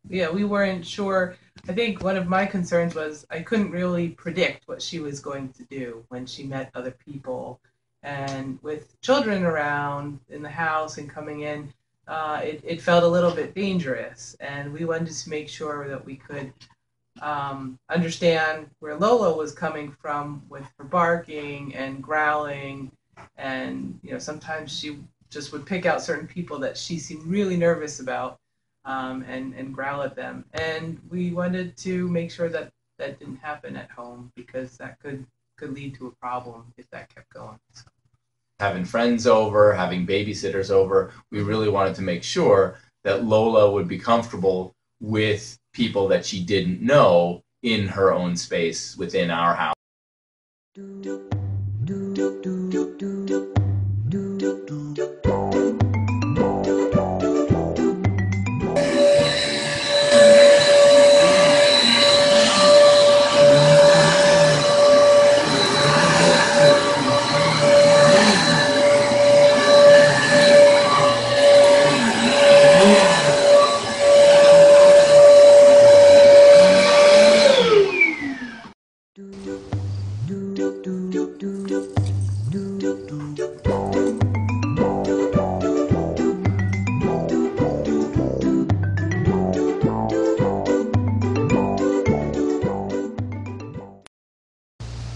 yeah, we weren't sure. I think one of my concerns was I couldn't really predict what she was going to do when she met other people. And with children around in the house and coming in, it felt a little bit dangerous. And we wanted to make sure that we could understand where Lola was coming from with her barking and growling. And, sometimes she just would pick out certain people that she seemed really nervous about, and growl at them. And we wanted to make sure that that didn't happen at home because that could lead to a problem if that kept going. So. Having friends over, having babysitters over, we really wanted to make sure that Lola would be comfortable with people that she didn't know in her own space within our house.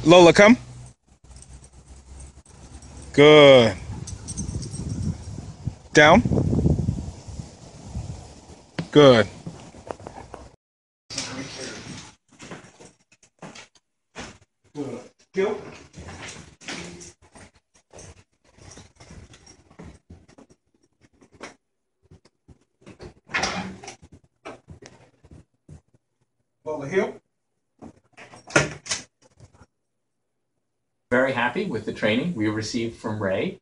Lola, come. Good. Down. Good. Good. Heel. Lola, heel. Very happy with the training we received from Ray.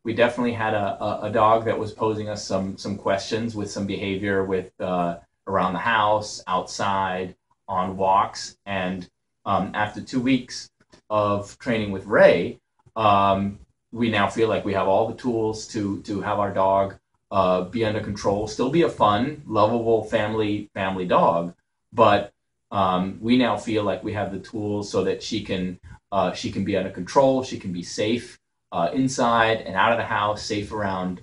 We definitely had a dog that was posing us some questions with some behavior with around the house, outside, on walks, and after 2 weeks of training with Ray, we now feel like we have all the tools to have our dog be under control, still be a fun, lovable family dog, but we now feel like we have the tools so that she can be under control, she can be safe inside and out of the house, safe around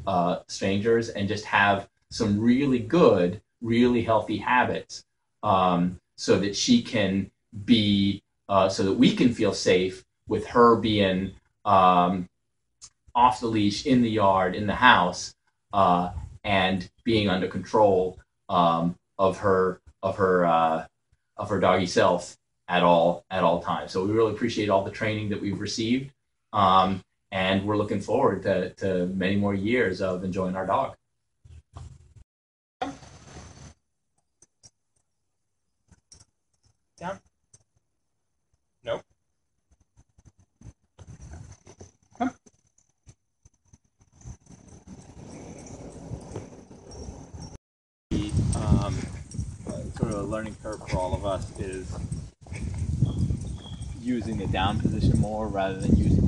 strangers, and just have some really good, really healthy habits, so that she can be, so that we can feel safe with her being off the leash, in the yard, in the house, and being under control of her doggy self at all times. So we really appreciate all the training that we've received, and we're looking forward to many more years of enjoying our dog. Down. Nope. Come. Sort of a learning curve for all of us is using the down position more rather than using